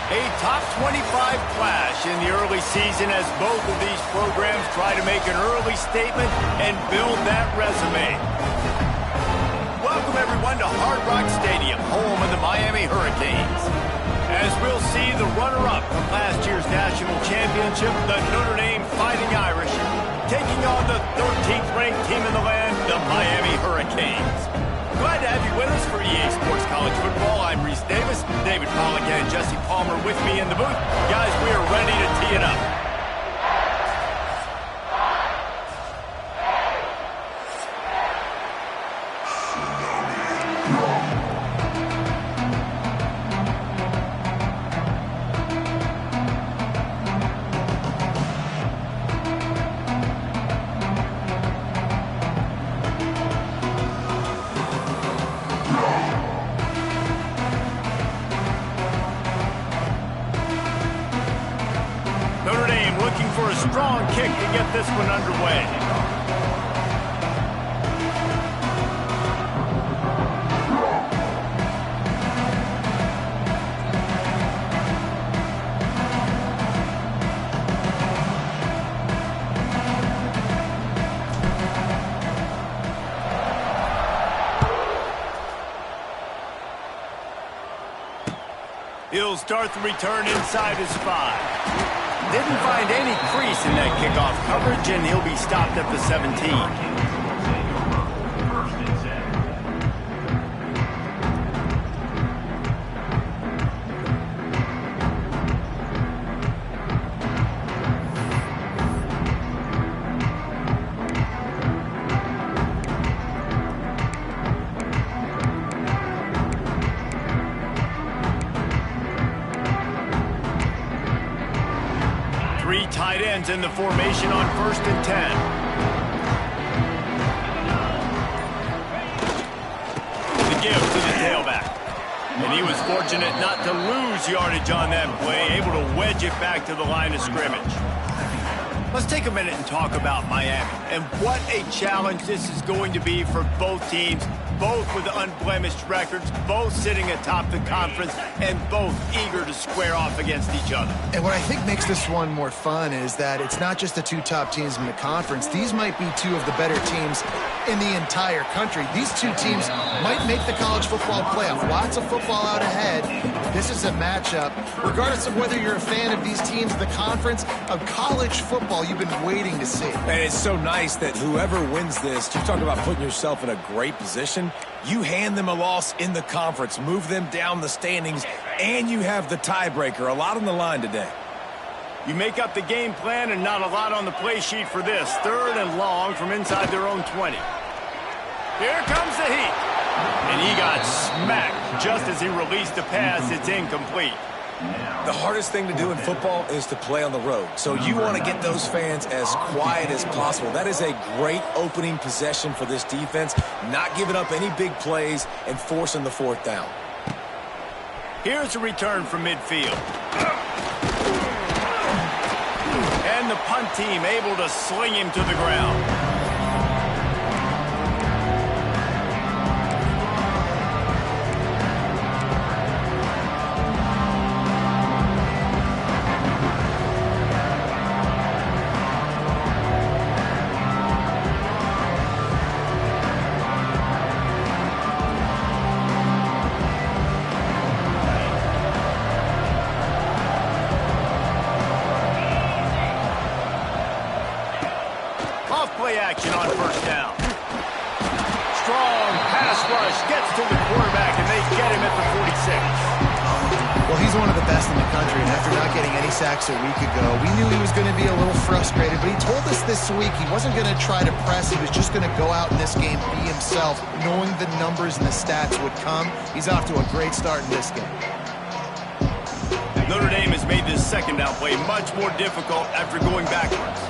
A top 25 clash in the early season as both of these programs try to make an early statement and build that resume. Welcome everyone to Hard Rock Stadium, home of the Miami Hurricanes. As we'll see the runner-up from last year's national championship, the Notre Dame Fighting Irish, taking on the 13th ranked team in the land, the Miami Hurricanes. Glad to have you with us for EA Sports College Football. I'm Reese Davis, David Pollock and Jesse Palmer with me in the booth. Guys, we are ready to tee it up. For a strong kick to get this one underway. He'll start the return inside his 5. Didn't find any crease in that kickoff coverage, and he'll be stopped at the 17. Tight ends in the formation on 1st and 10. The give to the tailback. And he was fortunate not to lose yardage on that play, able to wedge it back to the line of scrimmage. Let's take a minute and talk about Miami and what a challenge this is going to be for both teams, both with unblemished records, both sitting atop the conference, and both eager to square off against each other. And what I think makes this one more fun is that it's not just the two top teams in the conference. These might be two of the better teams in the entire country. These two teams might make the college football playoff. Lots of football out ahead. This is a matchup, regardless of whether you're a fan of these teams, the conference, of college football you've been waiting to see. And it's so nice that whoever wins this, you talk about putting yourself in a great position. You hand them a loss in the conference, move them down the standings, and you have the tiebreaker. A lot on the line today. You make up the game plan and not a lot on the play sheet for this. 3rd and long from inside their own 20. Here comes the heat. And he got smacked just as he released the pass. It's incomplete. The hardest thing to do in football is to play on the road. So you want to get those fans as quiet as possible. That is a great opening possession for this defense. Not giving up any big plays and forcing the 4th down. Here's a return from midfield. And the punt team able to sling him to the ground. Action on 1st down. Strong pass rush gets to the quarterback, and they get him at the 46. Well, he's one of the best in the country, and after not getting any sacks a week ago, we knew he was going to be a little frustrated, but he told us this week he wasn't going to try to press. He was just going to go out in this game, be himself, knowing the numbers and the stats would come. He's off to a great start in this game. Notre Dame has made this 2nd down play much more difficult after going backwards.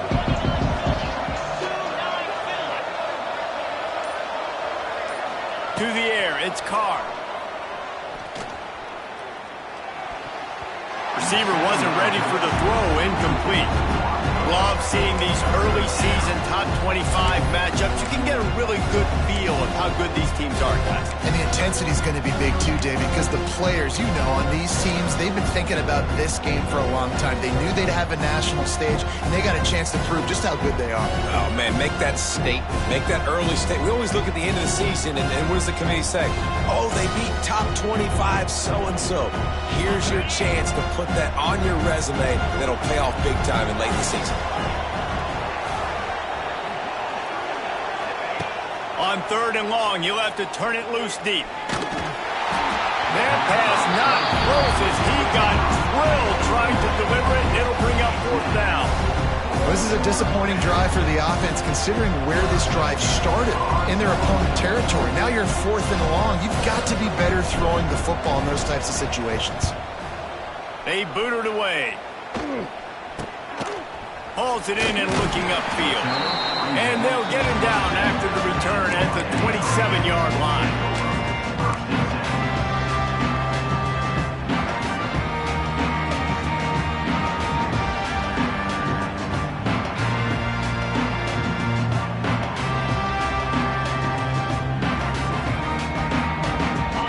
To the air, it's Carr. Receiver wasn't ready for the throw, incomplete. Love seeing these early season top 25 matchups, you can get a really good feel of how good these teams are, guys. And the intensity is going to be big too, David, because the players, you know, on these teams, they've been thinking about this game for a long time. They knew they'd have a national stage, and they got a chance to prove just how good they are. Oh, man, make that statement. Make that early statement. We always look at the end of the season, and what does the committee say? Oh, they beat top 25 so-and-so. Here's your chance to put that on your resume that'll pay off big time in late in the season. On 3rd and long, you'll have to turn it loose deep. That pass not close as he got drilled trying to deliver it, and it'll bring up 4th down. This is a disappointing drive for the offense, considering where this drive started in their opponent territory. Now you're 4th and long. You've got to be better throwing the football in those types of situations. They boot it away. Hauls it in and looking upfield. And they'll get him down after the return at the 27-yard line.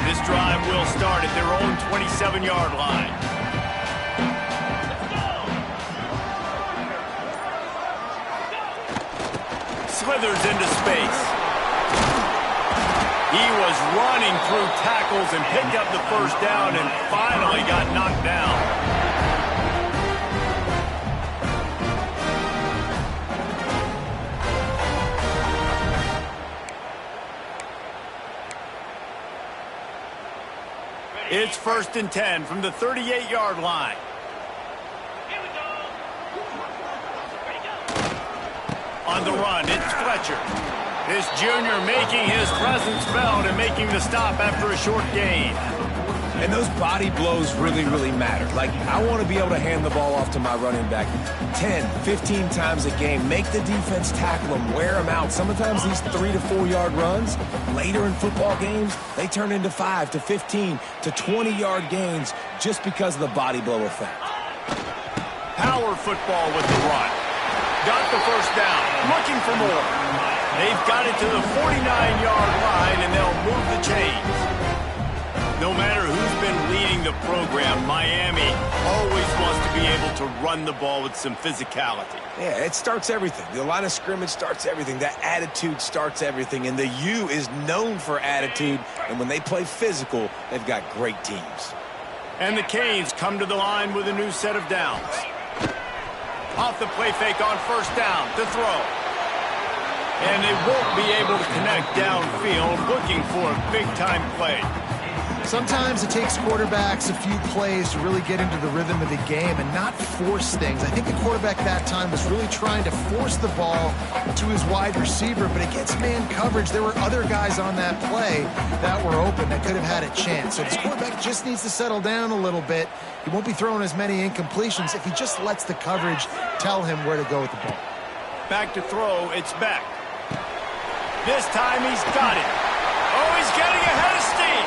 This drive will start at their own 27-yard line. Slithers into space. He was running through tackles and picked up the 1st down and finally got knocked down. It's 1st and 10 from the 38-yard line. On the run, it's Fletcher. This junior making his presence felt and making the stop after a short gain. And those body blows really, really matter. Like, I want to be able to hand the ball off to my running back 10, 15 times a game. Make the defense tackle them, wear them out. Sometimes these 3 to 4 yard runs, later in football games, they turn into 5 to 15 to 20-yard gains just because of the body blow effect. Power football with the run. Got the 1st down, looking for more. They've got it to the 49-yard line, and they'll move the chains. No matter who's been leading the program, Miami always wants to be able to run the ball with some physicality. Yeah, it starts everything. The line of scrimmage starts everything. That attitude starts everything, and the U is known for attitude, and when they play physical, they've got great teams. And the Canes come to the line with a new set of downs. Off the play fake on 1st down to throw. And they won't be able to connect downfield, looking for a big-time play. Sometimes it takes quarterbacks a few plays to really get into the rhythm of the game and not force things. I think the quarterback that time was really trying to force the ball to his wide receiver, but against man coverage, there were other guys on that play that were open that could have had a chance. So this quarterback just needs to settle down a little bit. He won't be throwing as many incompletions if he just lets the coverage tell him where to go with the ball. Back to throw, it's Beck. This time he's got it. Oh, he's getting ahead of steam.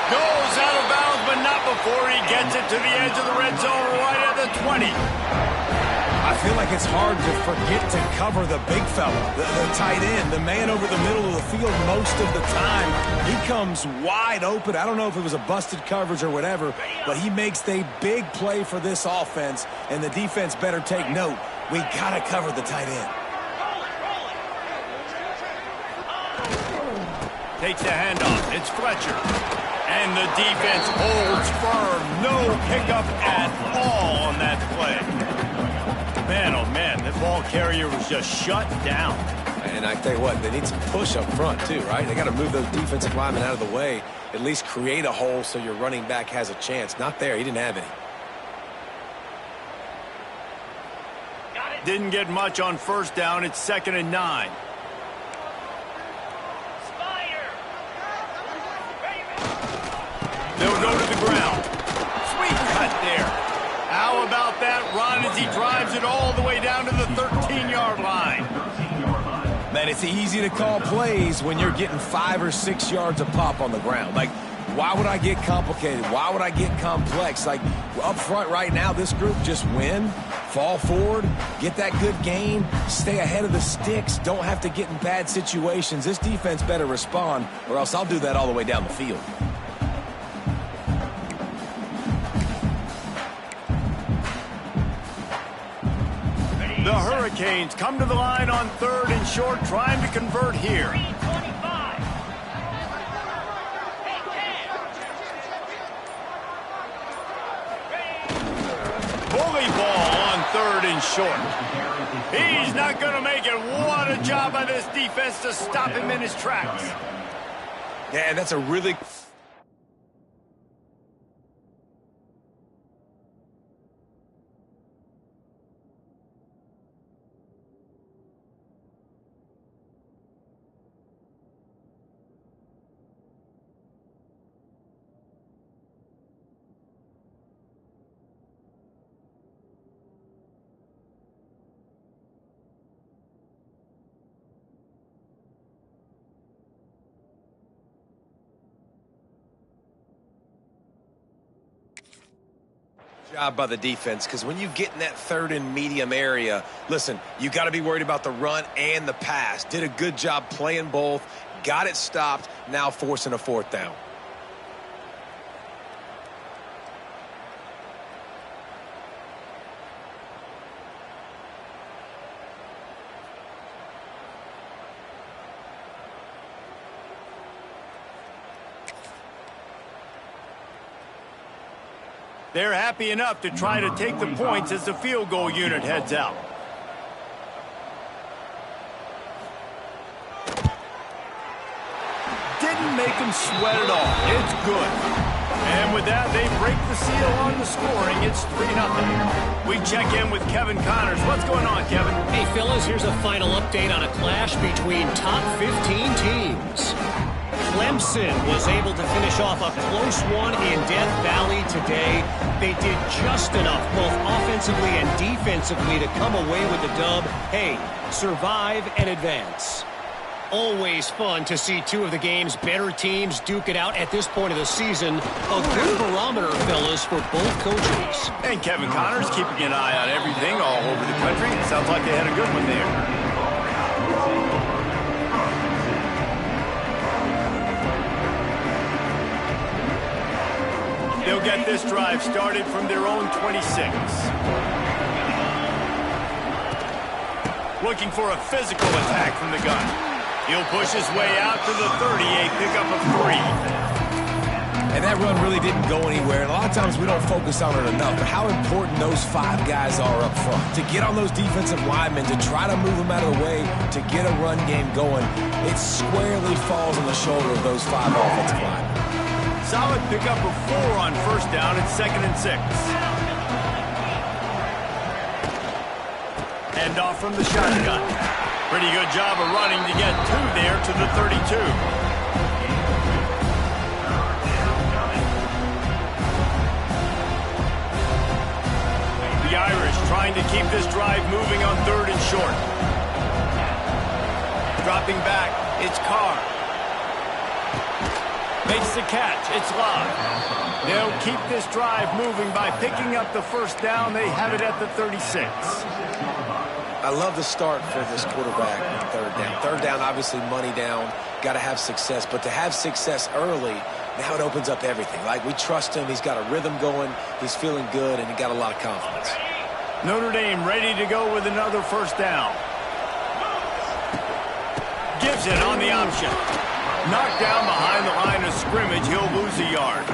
Goes out of bounds, but not before he gets it to the edge of the red zone right at the 20. I feel like it's hard to forget to cover the big fella, the tight end, the man over the middle of the field most of the time. He comes wide open. I don't know if it was a busted coverage or whatever, but he makes a big play for this offense, and the defense better take note. We got to cover the tight end. Takes the handoff. It's Fletcher. And the defense holds firm. No pickup at all on that play. Man, oh man, the ball carrier was just shut down. And I tell you what, they need some push up front too, right? They got to move those defensive linemen out of the way, at least create a hole so your running back has a chance. Not there. He didn't have any. Didn't get much on 1st down. It's 2nd and 9. They'll go to the ground. Sweet cut there. How about that run as he drives it all the way down to the 13-yard line? Man, it's easy to call plays when you're getting 5 or 6 yards a pop on the ground. Like, Why would I get complicated? Why would I get complex? Like, up front right now, this group just win, fall forward, get that good gain, stay ahead of the sticks, don't have to get in bad situations. This defense better respond, or else I'll do that all the way down the field. The Hurricanes come to the line on 3rd and short, trying to convert here. Bully ball on 3rd and short. He's not going to make it. What a job by this defense to stop him in his tracks. Yeah, and that's a really... job by the defense, because when you get in that 3rd and medium area, listen, you got to be worried about the run and the pass. Did a good job playing both, got it stopped, now forcing a 4th down. They're happy enough to try to take the points as the field goal unit heads out. Didn't make them sweat at all. It's good. And with that, they break the seal on the scoring. It's 3-0. We check in with Kevin Connors. What's going on, Kevin? Hey, fellas, here's a final update on a clash between top 15 teams. Clemson was able to finish off a close one in Death Valley today. They did just enough, both offensively and defensively, to come away with the dub. Hey, survive and advance. Always fun to see two of the game's better teams duke it out at this point of the season. A good barometer, fellas, for both coaches. And Kevin Connors keeping an eye on everything all over the country. It sounds like they had a good one there. They'll get this drive started from their own 26. Looking for a physical attack from the gun. He'll push his way out to the 38, pick up a 3. And that run really didn't go anywhere. And a lot of times we don't focus on it enough, but how important those 5 guys are up front. To get on those defensive linemen, to try to move them out of the way, to get a run game going, it squarely falls on the shoulder of those 5 offensive linemen. Solid pickup of 4 on 1st down at 2nd and 6. End off from the shotgun. Pretty good job of running to get 2 there to the 32. The Irish trying to keep this drive moving on 3rd and short. Dropping back, it's Carr. Makes the catch. It's live. They'll keep this drive moving by picking up the 1st down. They have it at the 36. I love the start for this quarterback on 3rd down. 3rd down, obviously money down. Got to have success. But to have success early, now it opens up everything. Like, we trust him. He's got a rhythm going. He's feeling good, and he got a lot of confidence. Notre Dame ready to go with another 1st down. Gives it on the option. Knocked down behind the line of scrimmage. He'll lose a yard.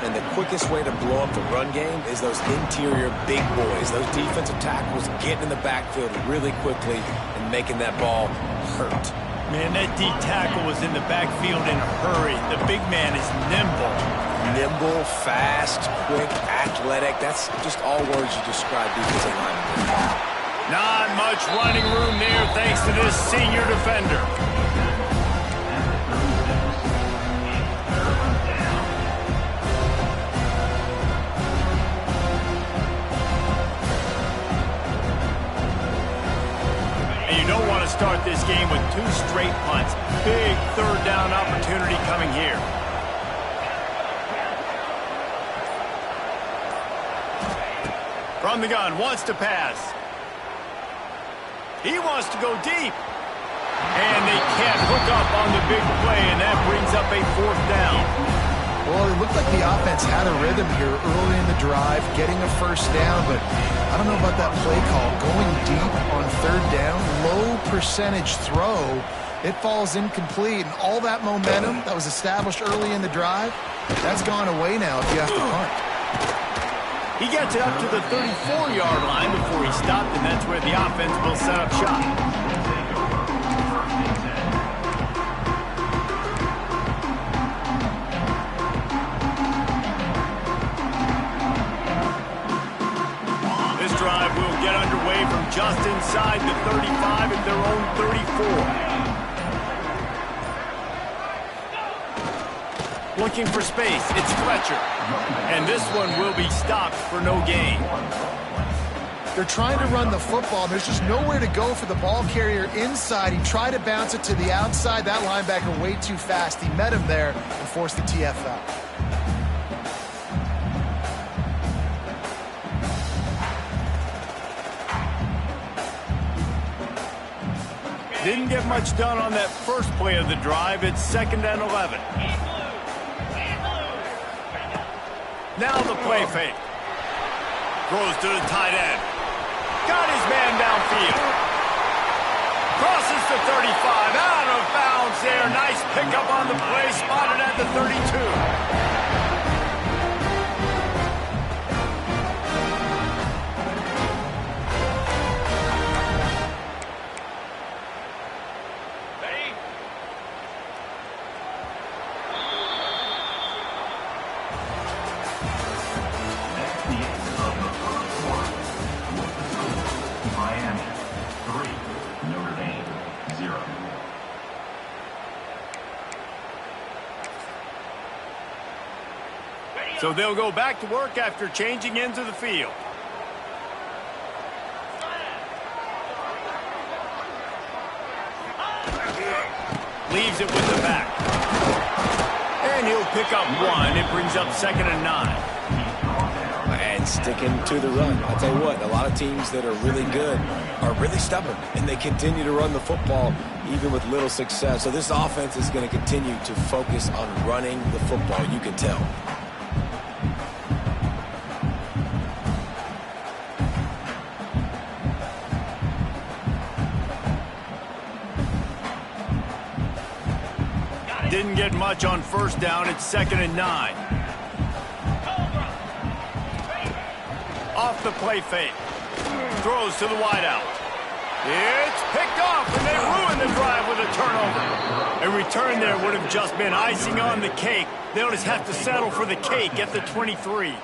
And the quickest way to blow up the run game is those interior big boys, those defensive tackles getting in the backfield really quickly and making that ball hurt. Man, that D tackle was in the backfield in a hurry. The big man is nimble. Nimble, fast, quick, athletic. That's just all words you describe defensive linemen. Not much running room there thanks to this senior defender. You don't want to start this game with 2 straight punts. Big 3rd down opportunity coming here. From the gun, wants to pass. He wants to go deep. And they can't hook up on the big play, and that brings up a 4th down. Well, it looked like the offense had a rhythm here early in the drive, getting a 1st down, but I don't know about that play call. Going deep on 3rd down, low percentage throw, it falls incomplete, and all that momentum that was established early in the drive, that's gone away now if you have to punt. He gets it up to the 34-yard line before he stopped, and that's where the offense will set up shop. This drive will get underway from just inside the 35 at their own 34. Looking for space, it's Fletcher. And this one will be stopped for no gain. They're trying to run the football. There's just nowhere to go for the ball carrier inside. He tried to bounce it to the outside. That linebacker way too fast. He met him there and forced the TFL. Didn't get much done on that first play of the drive. It's 2nd and 11. Now the play fake. Throws to the tight end. Got his man downfield. Crosses the 35. Out of bounds there. Nice pickup on the play. Spotted at the 32. So they'll go back to work after changing into the field. Leaves it with the back. And he'll pick up 1. It brings up 2nd and 9. And sticking to the run. I'll tell you what, a lot of teams that are really good are really stubborn, and they continue to run the football even with little success. So this offense is going to continue to focus on running the football, you can tell. Didn't get much on 1st down. It's 2nd and 9. Off the play fake. Throws to the wideout. It's picked off, and they ruin the drive with a turnover. A return there would have just been icing on the cake. They'll just have to settle for the cake at the 23.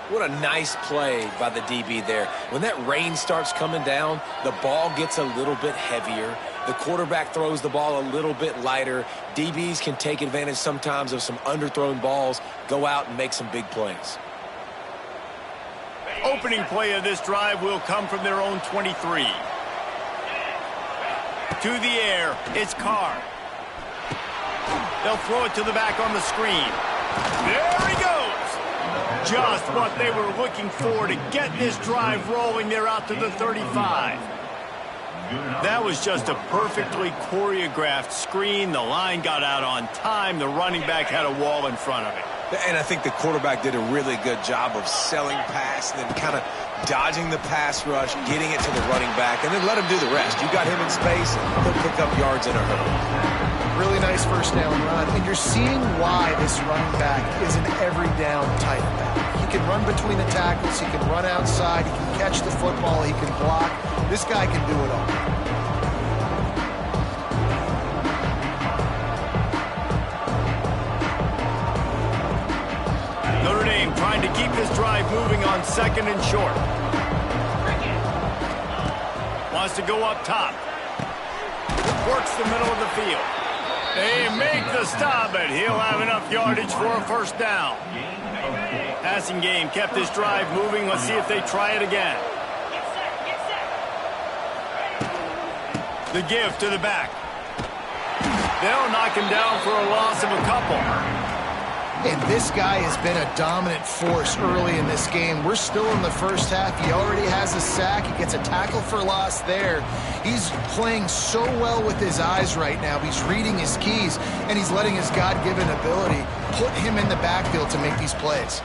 What a nice play by the DB there. When that rain starts coming down, the ball gets a little bit heavier. The quarterback throws the ball a little bit lighter. DBs can take advantage sometimes of some underthrown balls, go out and make some big plays. Opening play of this drive will come from their own 23. To the air, it's Carr. They'll throw it to the back on the screen. There he goes. Just what they were looking for to get this drive rolling. They're out to the 35. That was just a perfectly choreographed screen. The line got out on time. The running back had a wall in front of it. And I think the quarterback did a really good job of selling pass and then kind of dodging the pass rush, getting it to the running back, and then let him do the rest. You got him in space, he'll pick up yards in a hurry. Really nice 1st down run, and you're seeing why this running back is an every down type back. He can run between the tackles, he can run outside, he can catch the football, he can block. This guy can do it all. Notre Dame trying to keep this drive moving on 2nd and short. Wants to go up top. Works the middle of the field. They make the stop, but he'll have enough yardage for a 1st down. Passing game kept this drive moving. Let's see if they try it again. The give to the back. They'll knock him down for a loss of a couple. And this guy has been a dominant force early in this game. We're still in the first half. He already has a sack. He gets a tackle for loss there. He's playing so well with his eyes right now. He's reading his keys, and he's letting his God-given ability put him in the backfield to make these plays.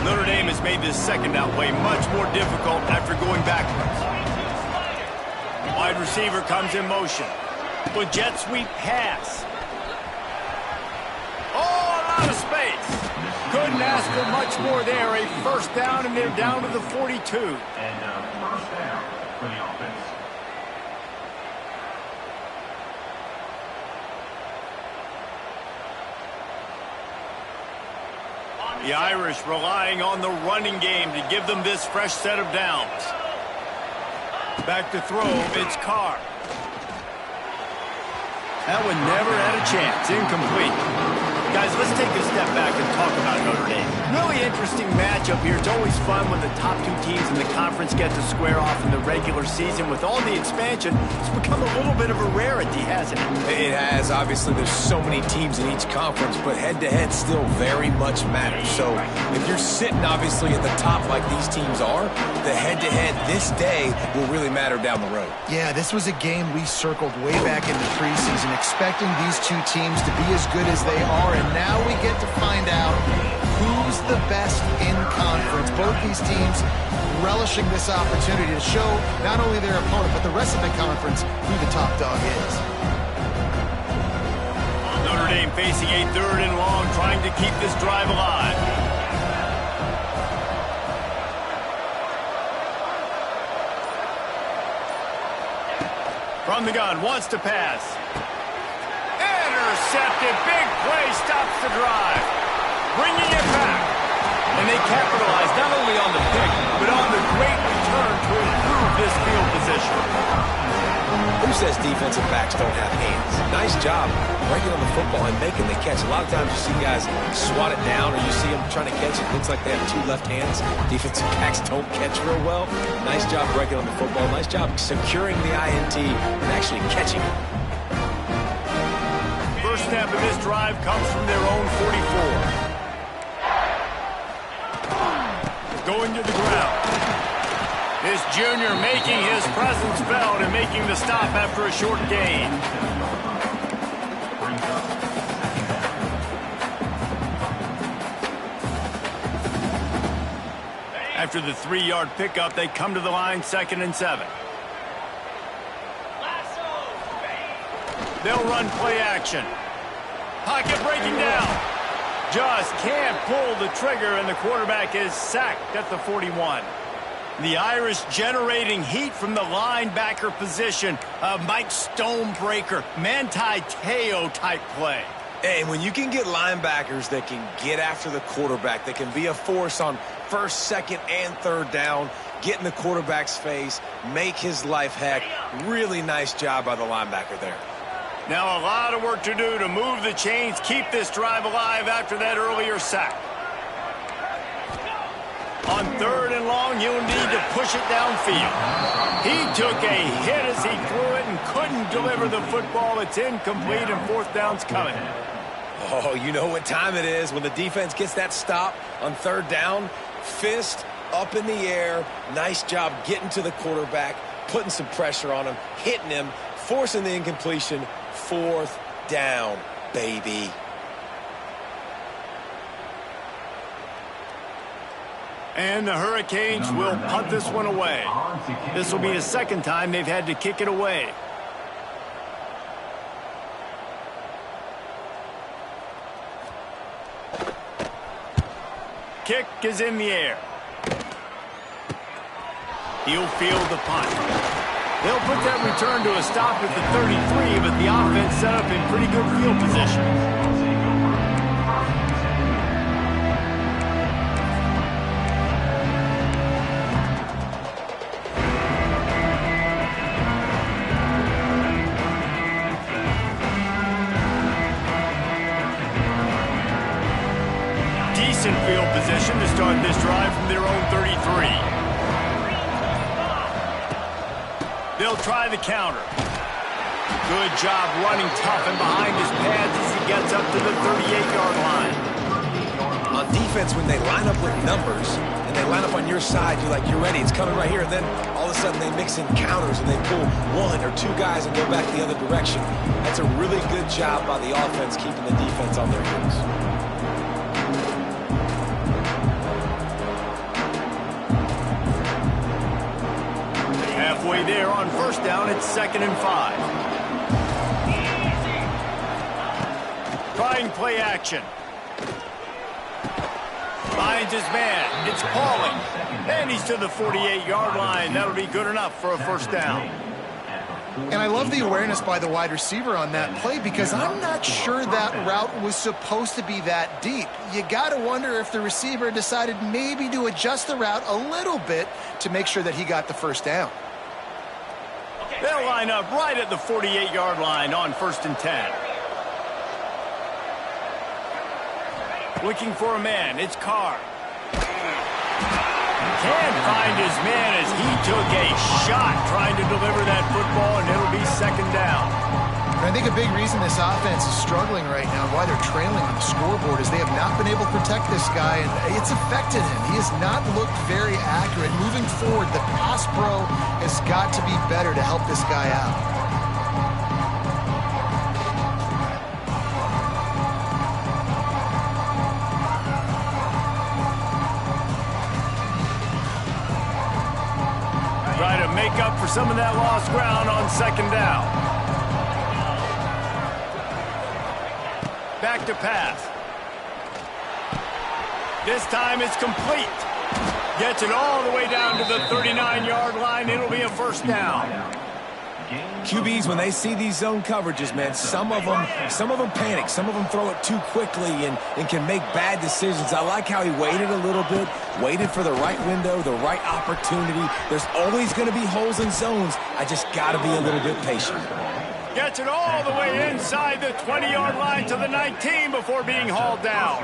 Notre Dame has made this second down play much more difficult after going backwards. Wide receiver comes in motion. The jet sweep pass. Oh, a lot of space. Couldn't ask for much more there. A first down, and they're down to the 42. And first down for the offense. The Irish relying on the running game to give them this fresh set of downs. Back to throw, it's Carr. That one never had a chance. Incomplete. Guys, let's take a step back and talk about Notre Dame. Really interesting matchup here. It's always fun when the top two teams in the conference get to square off in the regular season. With all the expansion, it's become a little bit of a rarity, hasn't it? It has. Obviously, there's so many teams in each conference, but head-to-head still very much matters. So if you're sitting, obviously, at the top like these teams are, the head-to-head this day will really matter down the road. Yeah, this was a game we circled way back in the preseason, expecting these two teams to be as good as they are, and now we get to find out who's the best in conference. Both these teams relishing this opportunity to show not only their opponent, but the rest of the conference who the top dog is. Notre Dame facing a 3rd and long, trying to keep this drive alive. From the gun, wants to pass. Intercepted, big play, stops the drive. Bringing it back. And they capitalize not only on the pick, but on the great return to improve this field position. Who says defensive backs don't have hands? Nice job breaking on the football and making the catch. A lot of times you see guys swat it down or you see them trying to catch it. Looks like they have two left hands. Defensive backs don't catch real well. Nice job breaking on the football. Nice job securing the INT and actually catching it. First snap of this drive comes from their own 44. Going to the ground. This junior making his presence felt and making the stop after a short gain. After the 3-yard pickup, they come to the line, 2nd and 7. They'll run play action. Pocket breaking down. Just can't pull the trigger, and the quarterback is sacked at the 41. The Irish generating heat from the linebacker position. Mike Stonebreaker, Manti Te'o type play. And when you can get linebackers that can get after the quarterback, that can be a force on 1st, 2nd, and 3rd down, get in the quarterback's face, make his life heck. Really nice job by the linebacker there. Now a lot of work to do to move the chains, keep this drive alive after that earlier sack. On 3rd and long, you'll need to push it downfield. He took a hit as he threw it and couldn't deliver the football. It's incomplete, and 4th down's coming. Oh, you know what time it is when the defense gets that stop on 3rd down. Fist up in the air. Nice job getting to the quarterback, putting some pressure on him, hitting him, forcing the incompletion. 4th down, baby. And the Hurricanes will punt this one away. This will be the 2nd time they've had to kick it away. Kick is in the air. He'll field the punt. They'll put that return to a stop at the 33, but the offense set up in pretty good field position. Decent field position to start this drive from their own 33. They'll try the counter. Good job running tough and behind his pads as he gets up to the 38-yard line. On defense, when they line up with numbers and they line up on your side, you're ready. It's coming right here. And then all of a sudden they mix in counters and they pull one or two guys and go back the other direction. That's a really good job by the offense keeping the defense on their heels. Halfway there on first down, it's 2nd and 5. Trying play action. Finds his man. It's Pauling. And he's to the 48-yard line. That'll be good enough for a first down. And I love the awareness by the wide receiver on that play because I'm not sure that route was supposed to be that deep. You got to wonder if the receiver decided maybe to adjust the route a little bit to make sure that he got the first down. They'll line up right at the 48-yard line on 1st and 10. Looking for a man. It's Carr. Can't find his man as he took a shot trying to deliver that football, and it'll be 2nd down. And I think a big reason this offense is struggling right now, why they're trailing on the scoreboard, is they have not been able to protect this guy, and it's affected him. He has not looked very accurate. Moving forward, the pass pro has got to be better to help this guy out. Try to make up for some of that lost ground on 2nd down. Back to pass. This time it's complete. Gets it all the way down to the 39-yard line. It'll be a first down. QBs, when they see these zone coverages, man, some of them panic. Some of them throw it too quickly and can make bad decisions. I like how he waited a little bit, waited for the right window, the right opportunity. There's always going to be holes in zones. I just got to be a little bit patient. Gets it all the way inside the 20-yard line to the 19 before being hauled down.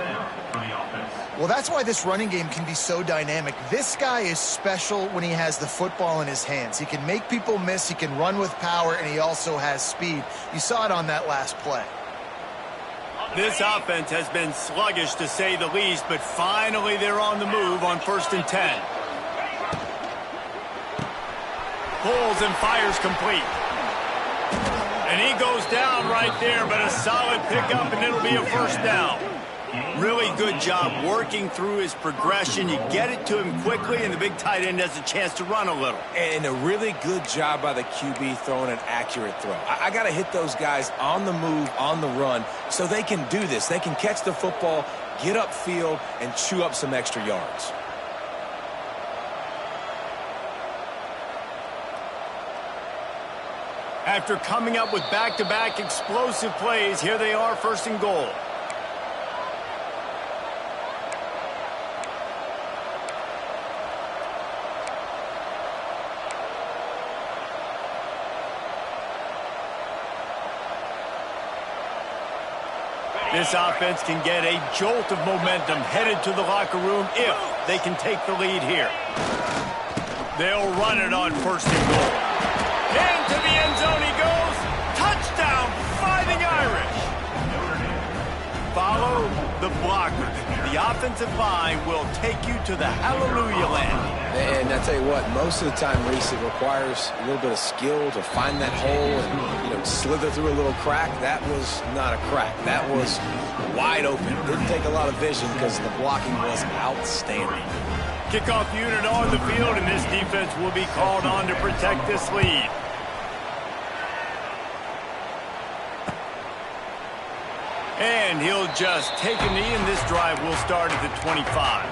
Well, that's why this running game can be so dynamic. This guy is special when he has the football in his hands. He can make people miss, he can run with power, and he also has speed. You saw it on that last play. This offense has been sluggish, to say the least, but finally they're on the move on 1st and 10. Pulls and fires complete. And he goes down right there, but a solid pickup, and it'll be a first down. Really good job working through his progression. You get it to him quickly, and the big tight end has a chance to run a little. And a really good job by the QB throwing an accurate throw. I got to hit those guys on the move, on the run, so they can do this. They can catch the football, get upfield, and chew up some extra yards. After coming up with back-to-back explosive plays, here they are, 1st and goal. This offense can get a jolt of momentum headed to the locker room if they can take the lead here. They'll run it on 1st and goal. Into the end zone he goes. Touchdown, Fighting Irish. Follow the blockers. The offensive line will take you to the hallelujah land. And I tell you what, most of the time, Reese, it requires a little bit of skill to find that hole and, slither through a little crack. That was not a crack. That was wide open. Didn't take a lot of vision because the blocking was outstanding. Kickoff unit on the field, and this defense will be called on to protect this lead. And he'll just take a knee, and this drive will start at the 25.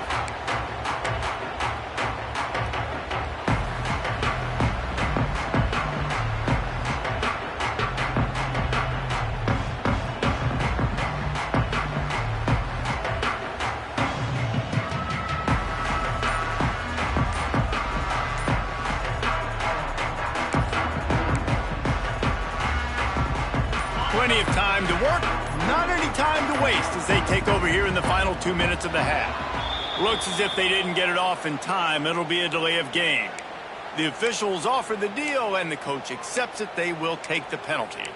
Plenty of time to work, not any time to waste as they take over here in the final 2 minutes of the half. Looks as if they didn't get it off in time. It'll be a delay of game. The officials offer the deal, and the coach accepts it. They will take the penalty.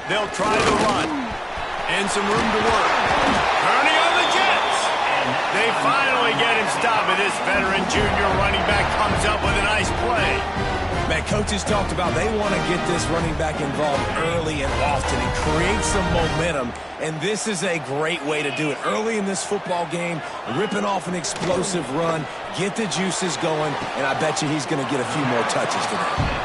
They'll try the run. And some room to work. Turning on the Jets. They finally get him stopped, but this veteran junior running back comes up with a nice play. Man, coaches talked about they want to get this running back involved early and often and create some momentum, and this is a great way to do it. Early in this football game, ripping off an explosive run, get the juices going, and I bet you he's going to get a few more touches today.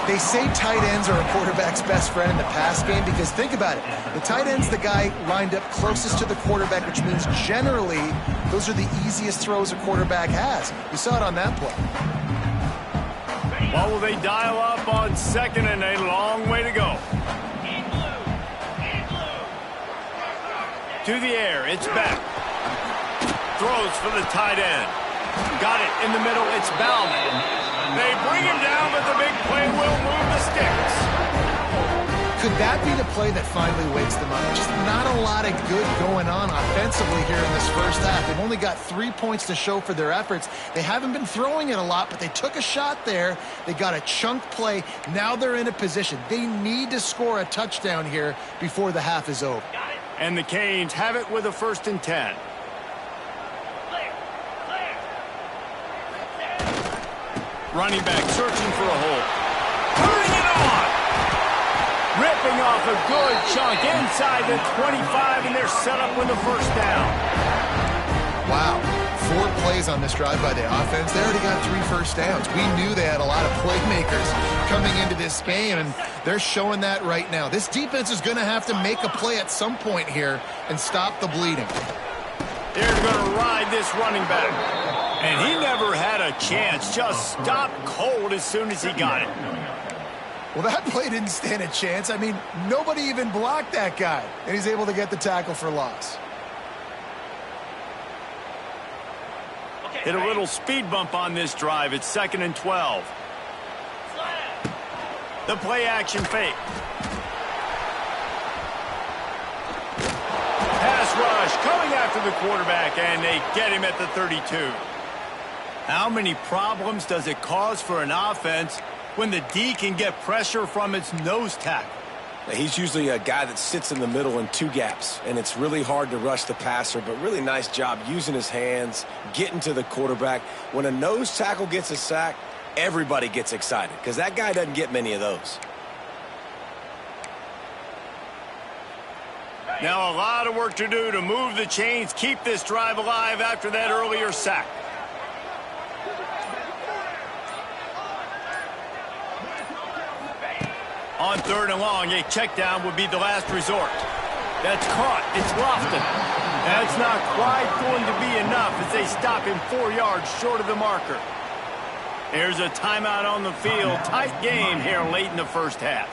They say tight ends are a quarterback's best friend in the pass game because think about it. The tight end's the guy lined up closest to the quarterback, which means generally those are the easiest throws a quarterback has. You saw it on that play. Well, will they dial up on second and a long way to go? To the air, it's back. Throws for the tight end. Got it in the middle, it's Bauman. They bring him down, but the big play will move the sticks. Could that be the play that finally wakes them up? Just not a lot of good going on offensively here in this first half. They've only got 3 points to show for their efforts. They haven't been throwing it a lot, but they took a shot there. They got a chunk play. Now they're in a position. They need to score a touchdown here before the half is over. And the Canes have it with a 1st and 10. Running back searching for a hole. Turning it on. Ripping off a good chunk inside the 25, and they're set up with a 1st down. Wow. 4 plays on this drive by the offense. They already got 3 first downs. We knew they had a lot of playmakers coming into this game, and they're showing that right now. This defense is going to have to make a play at some point here and stop the bleeding. They're going to ride this running back. And he never had a chance. Just stopped cold as soon as he got it. Well, that play didn't stand a chance. I mean, nobody even blocked that guy. And he's able to get the tackle for loss. Hit a little speed bump on this drive. It's 2nd and 12. The play action fake. Pass rush coming after the quarterback, and they get him at the 32. How many problems does it cause for an offense when the D can get pressure from its nose tackle? He's usually a guy that sits in the middle in 2 gaps, and it's really hard to rush the passer, but really nice job using his hands, getting to the quarterback. When a nose tackle gets a sack, everybody gets excited because that guy doesn't get many of those. Now a lot of work to do to move the chains, keep this drive alive after that earlier sack. On 3rd and long, a check down would be the last resort. That's caught. It's Lofton. That's not quite going to be enough as they stop him 4 yards short of the marker. There's a timeout on the field. Tight game here late in the first half.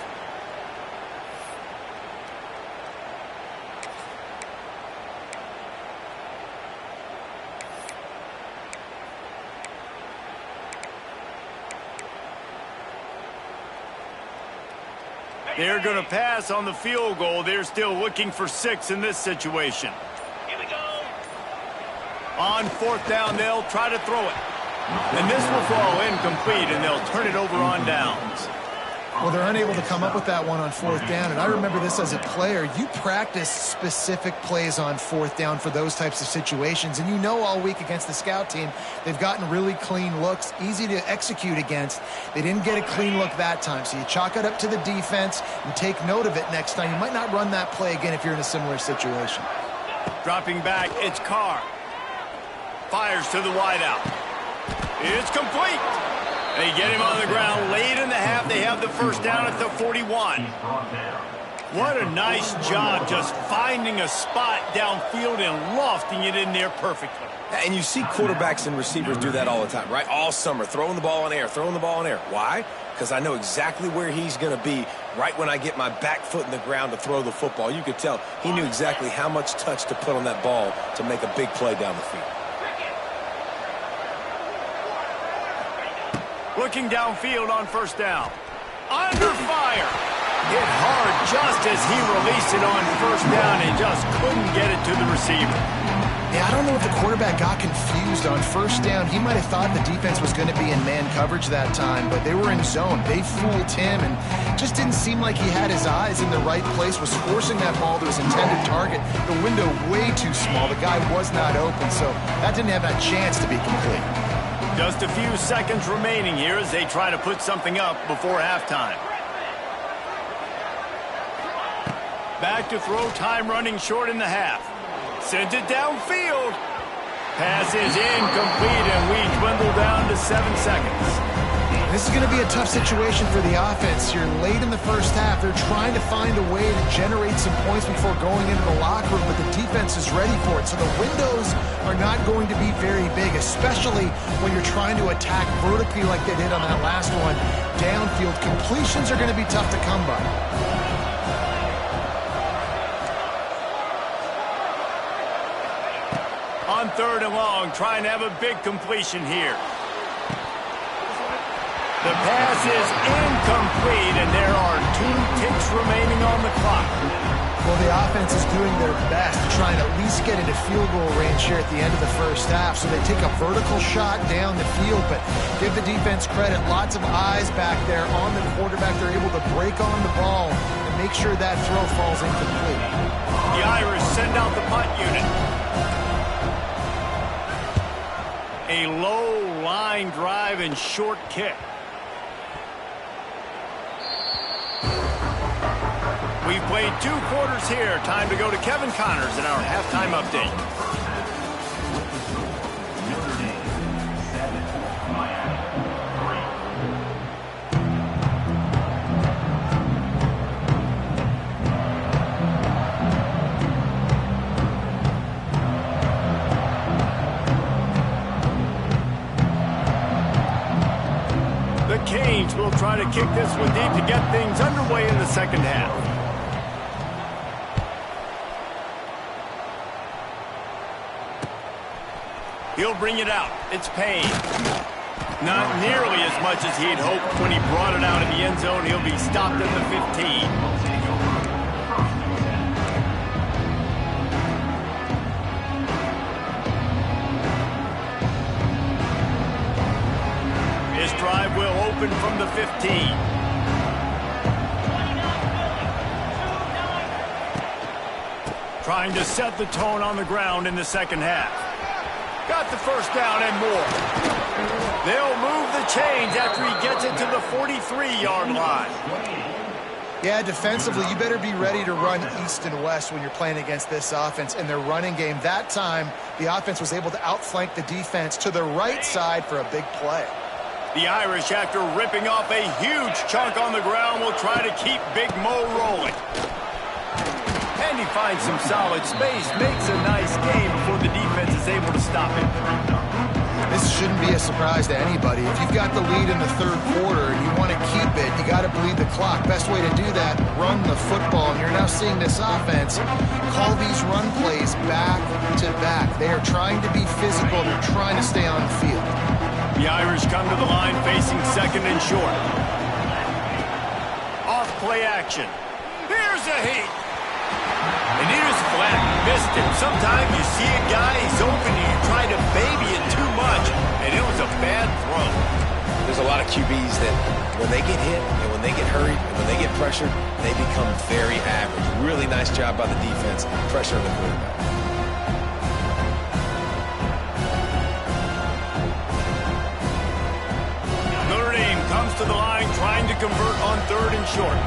They're going to pass on the field goal. They're still looking for 6 in this situation. Here we go. On 4th down, they'll try to throw it. And this will fall incomplete, and they'll turn it over on downs. Well, they're unable to come up with that one on 4th down. And I remember this as a player. You practice specific plays on 4th down for those types of situations. And you know all week against the scout team, they've gotten really clean looks, easy to execute against. They didn't get a clean look that time. So you chalk it up to the defense and take note of it next time. You might not run that play again if you're in a similar situation. Dropping back, it's Carr. Fires to the wideout. It's complete. They get him on the ground late in the half. They have the 1st down at the 41. What a nice job just finding a spot downfield and lofting it in there perfectly. And you see quarterbacks and receivers do that all the time, right? All summer, throwing the ball in air, throwing the ball in air. Why? Because I know exactly where he's going to be right when I get my back foot in the ground to throw the football. You could tell he knew exactly how much touch to put on that ball to make a big play down the field. Looking downfield on 1st down. Under fire. Hit hard just as as he released it on first down and just couldn't get it to the receiver. Yeah, I don't know if the quarterback got confused on first down. He might have thought the defense was going to be in man coverage that time, but they were in zone. They fooled him and just didn't seem like he had his eyes in the right place, was forcing that ball to his intended target. The window way too small. The guy was not open, so that didn't have that chance to be complete. Just a few seconds remaining here as they try to put something up before halftime. Back to throw, time running short in the half. Sends it downfield. Pass is incomplete, and we dwindle down to 7 seconds. This is going to be a tough situation for the offense. You're late in the first half. They're trying to find a way to generate some points before going into the locker room, but the defense is ready for it. So the windows are not going to be very big, especially when you're trying to attack vertically like they did on that last one. Downfield completions are going to be tough to come by. On 3rd and long, trying to have a big completion here. The pass is incomplete, and there are 2 ticks remaining on the clock. Well, the offense is doing their best to try and at least get into field goal range here at the end of the first half. So they take a vertical shot down the field, but give the defense credit. Lots of eyes back there on the quarterback. They're able to break on the ball and make sure that throw falls incomplete. The Irish send out the punt unit. A low line drive and short kick. We've played 2 quarters here. Time to go to Kevin Connors in our halftime update. Notre Dame 7, Miami 3. The Canes will try to kick this one deep to get things underway in the second half. He'll bring it out. It's Payne. Not nearly as much as he'd hoped when he brought it out in the end zone. He'll be stopped at the 15. This drive will open from the 15. Trying to set the tone on the ground in the second half. Got the first down and more. They'll move the chains after he gets it to the 43-yard line. Yeah, defensively, you better be ready to run east and west when you're playing against this offense in their running game. That time, the offense was able to outflank the defense to the right side for a big play. The Irish, after ripping off a huge chunk on the ground, will try to keep Big Mo rolling. And he finds some solid space, makes a nice game before the defense is able to stop him. This shouldn't be a surprise to anybody. If you've got the lead in the third quarter and you want to keep it, you got to bleed the clock. Best way to do that, run the football. And you're now seeing this offense call these run plays back to back. They are trying to be physical. They're trying to stay on the field. The Irish come to the line facing second and short. Off play action. Here's a heat. And he was flat, missed him. Sometimes you see a guy, he's open, and you try to baby it too much, and it was a bad throw. There's a lot of QBs that when they get hit and when they get hurried and when they get pressured, they become very average. Really nice job by the defense, pressuring the quarterback. Notre Dame comes to the line trying to convert on third and short.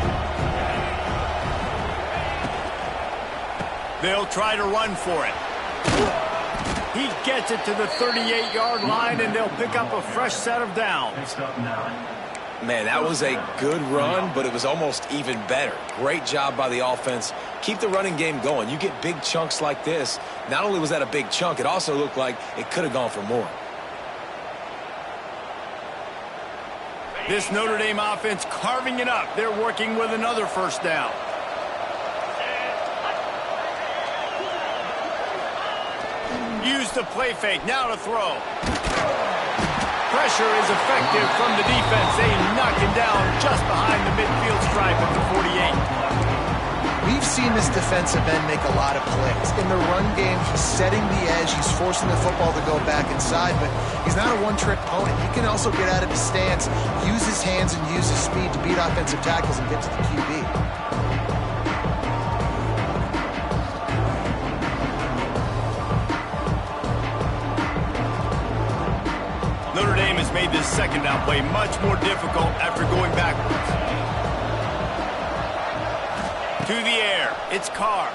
They'll try to run for it. He gets it to the 38-yard line, and they'll pick up a fresh set of downs. Next up now. Man, that was a good run, but it was almost even better. Great job by the offense. Keep the running game going. You get big chunks like this. Not only was that a big chunk, it also looked like it could have gone for more. This Notre Dame offense carving it up. They're working with another first down. Use the play fake. Now to throw. Pressure is effective from the defense. They knock him down just behind the midfield stripe at the 48. We seen this defensive end make a lot of plays. In the run game, he's setting the edge. He's forcing the football to go back inside, but he's not a one-trick pony. He can also get out of his stance, use his hands, and use his speed to beat offensive tackles and get to the QB. Notre Dame has made this second down play much more difficult after going backwards. To the air, it's Carr.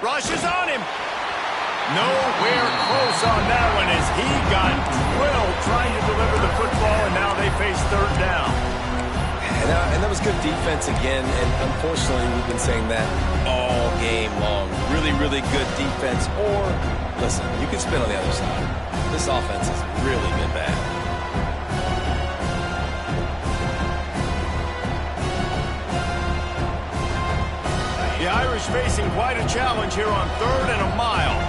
Rushes on him. Nowhere close on that one as he got drilled trying to deliver the football, and now they face third down. And that was good defense again, and unfortunately we've been saying that all game long. Really, really good defense, or, listen, you can spin on the other side. This offense has really been bad. The Irish facing quite a challenge here on 3rd and a mile.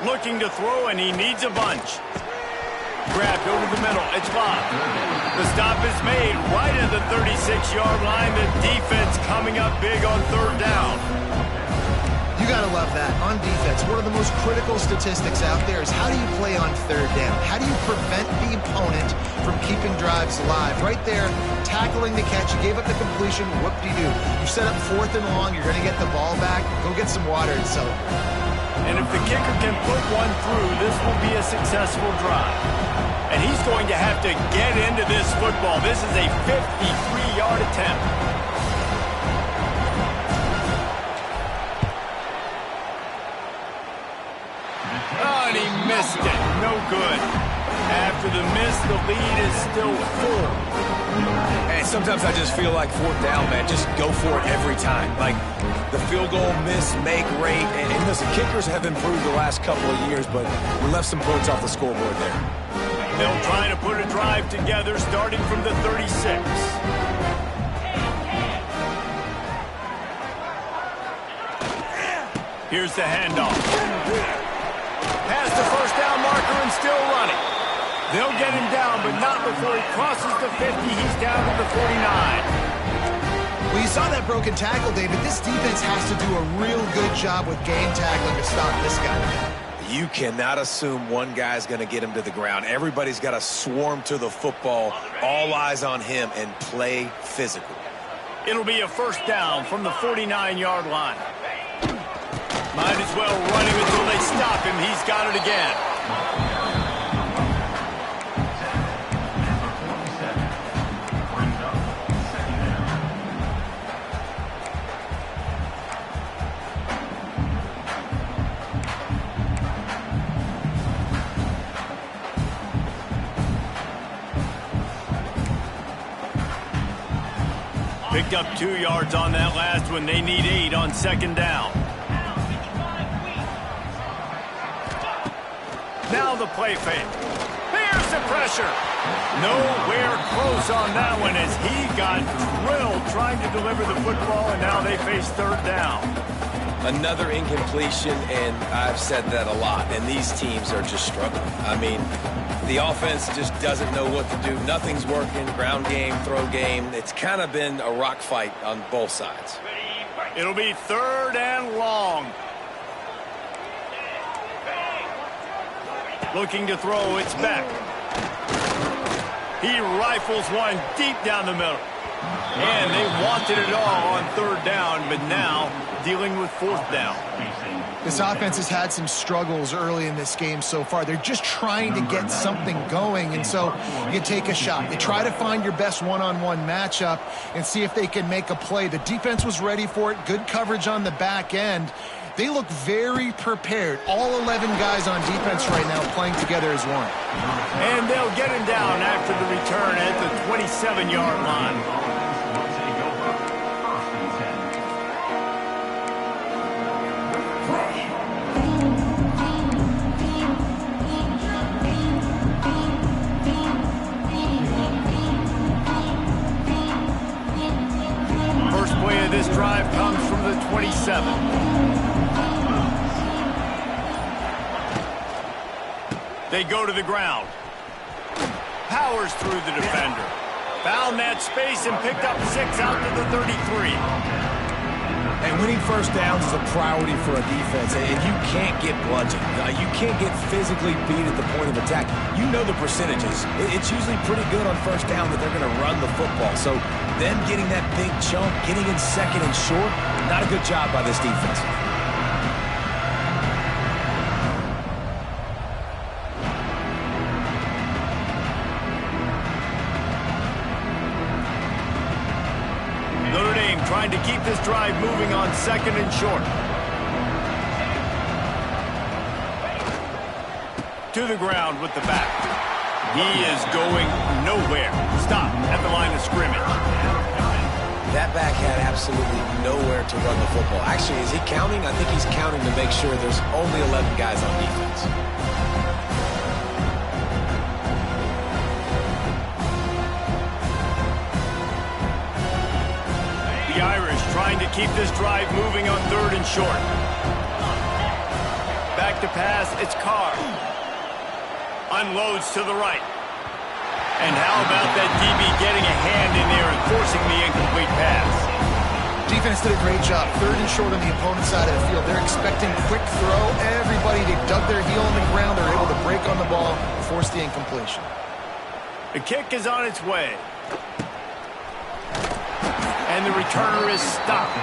Looking to throw, and he needs a bunch. Grabbed over the middle. It's blocked. The stop is made right at the 36-yard line. The defense coming up big on 3rd down. You gotta love that. On defense, one of the most critical statistics out there is how do you play on 3rd down? How do you prevent the opponent from keeping drives alive? Right there, tackling the catch. You gave up the completion. Whoop-de-doo. You set up 4th and long. You're gonna get the ball back. Go get some water and celebrate. And if the kicker can put one through, this will be a successful drive. And he's going to have to get into this football. This is a 53-yard attempt. Oh, and he missed it. No good. After the miss, the lead is still 4. Hey, sometimes I just feel like 4th down, man. Just go for it every time. Like, the field goal miss, make rate. And listen, kickers have improved the last couple of years, but we left some points off the scoreboard there. They'll try to put a drive together starting from the 36. Here's the handoff. Past the first down marker and still running. They'll get him down, but not before he crosses the 50. He's down to the 49. Well, you saw that broken tackle, David. This defense has to do a real good job with game tackling to stop this guy. You cannot assume one guy's going to get him to the ground. Everybody's got to swarm to the football, all eyes on him, and play physical. It'll be a first down from the 49-yard line. Might as well run him until they stop him. He's got it again. Picked up 2 yards on that last one. They need 8 on 2nd down. Now the play fake. Here's the pressure. Nowhere close on that one as he got drilled trying to deliver the football, and now they face 3rd down. Another incompletion, and I've said that a lot, and these teams are just struggling. I mean, the offense just doesn't know what to do. Nothing's working. Ground game, throw game. It's kind of been a rock fight on both sides. It'll be 3rd and long. Looking to throw, it's Beck. He rifles one deep down the middle. And they wanted it all on 3rd down, but now dealing with 4th down. This offense has had some struggles early in this game so far. They're just trying to get something going, and so you take a shot. You try to find your best one-on-one matchup and see if they can make a play. The defense was ready for it. Good coverage on the back end. They look very prepared. All 11 guys on defense right now playing together as one. And they'll get him down after the return at the 27-yard line. First play of this drive comes from the 27. They go to the ground. Powers through the defender. Found that space and picked up 6 out to the 33. And winning first downs is a priority for a defense, and you can't get bludgeoned. You can't get physically beat at the point of attack. You know the percentages. It's usually pretty good on first down that they're going to run the football. So them getting that big chunk, getting in second and short, not a good job by this defense. Notre Dame trying to keep this drive moving on second and short. To the ground with the back. He is going nowhere. Stop at the line of scrimmage. That back had absolutely nowhere to run the football. Actually, is he counting? I think he's counting to make sure there's only 11 guys on defense. The Irish trying to keep this drive moving on third and short. Back to pass, it's Carr. Unloads to the right. And how about that DB getting a hand in there and forcing the incomplete pass? Defense did a great job. Third and short on the opponent's side of the field. They're expecting quick throw. Everybody, they dug their heel on the ground. They're able to break on the ball and force the incompletion. The kick is on its way. And the returner is stopped.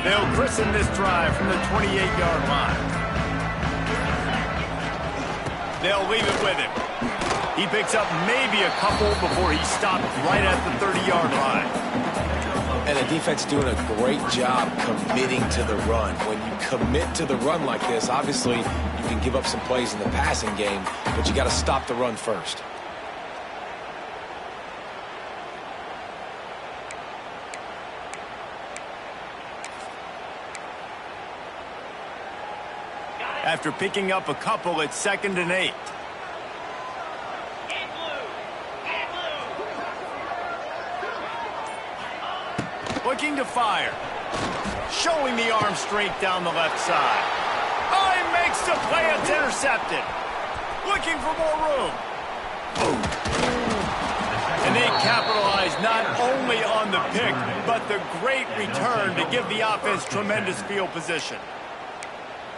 They'll christen this drive from the 28-yard line. They'll leave it with him. He picks up maybe a couple before he stopped right at the 30-yard line. And the defense doing a great job committing to the run. When you commit to the run like this, obviously you can give up some plays in the passing game, but you got to stop the run first. After picking up a couple, it's 2nd and 8. Looking to fire. Showing the arm strength down the left side. Oh, he makes the play. It's intercepted. Looking for more room. Boom. And they capitalize not only on the pick, but the great return to give the offense tremendous field position.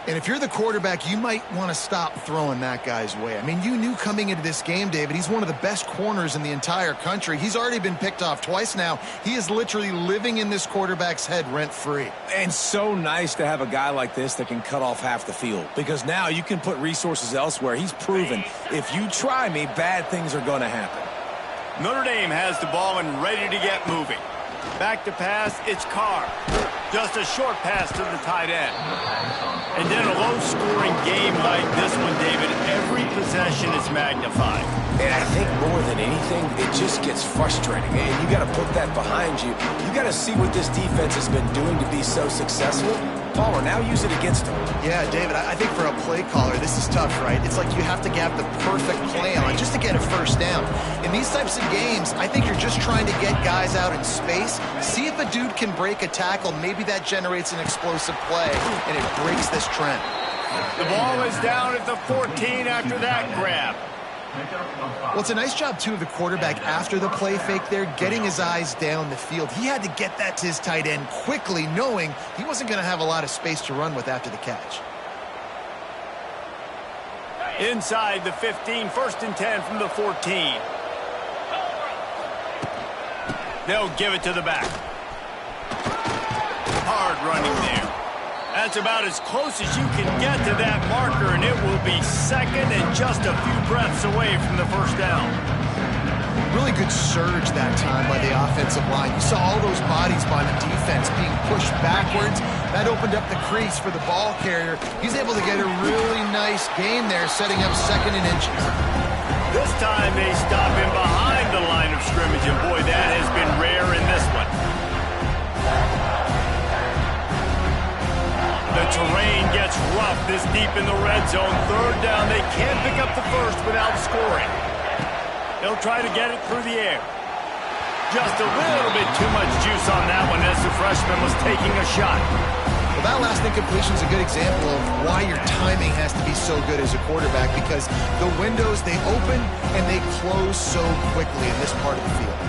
And if you're the quarterback, you might want to stop throwing that guy's way. I mean, you knew coming into this game, David, he's one of the best corners in the entire country. He's already been picked off twice now. He is literally living in this quarterback's head rent-free. And so nice to have a guy like this that can cut off half the field, because now you can put resources elsewhere. He's proven if you try me, bad things are going to happen. Notre Dame has the ball and ready to get moving. Back to pass, it's Carr. Just a short pass to the tight end. And then a low-scoring game like this one, David, every possession is magnified. And I think more than anything, it just gets frustrating. And you got to put that behind you. You got to see what this defense has been doing to be so successful. Palmer, now use it against him. Yeah, David, I think for a play caller, this is tough, right? It's like you have to have the perfect play on just to get a first down. In these types of games, I think you're just trying to get guys out in space, see if a dude can break a tackle. Maybe that generates an explosive play, and it breaks this trend. The ball is down at the 14 after that grab. Well, it's a nice job, too, of the quarterback after the play fake there, getting his eyes down the field. He had to get that to his tight end quickly, knowing he wasn't going to have a lot of space to run with after the catch. Inside the 15, 1st and 10 from the 14. They'll give it to the back. Hard running there. That's about as close as you can get to that marker, and it will be 2nd and just a few breaths away from the first down. Really good surge that time by the offensive line. You saw all those bodies by the defense being pushed backwards. That opened up the crease for the ball carrier. He's able to get a really nice gain there, setting up 2nd and inches. This time they stop him behind the line of scrimmage, and boy, that has been rare in this one. deep in the red zone. Third down. They can't pick up the first without scoring. They'll try to get it through the air. Just a little bit too much juice on that one as the freshman was taking a shot. Well, that last incompletion is a good example of why your timing has to be so good as a quarterback, because the windows, they open and they close so quickly in this part of the field.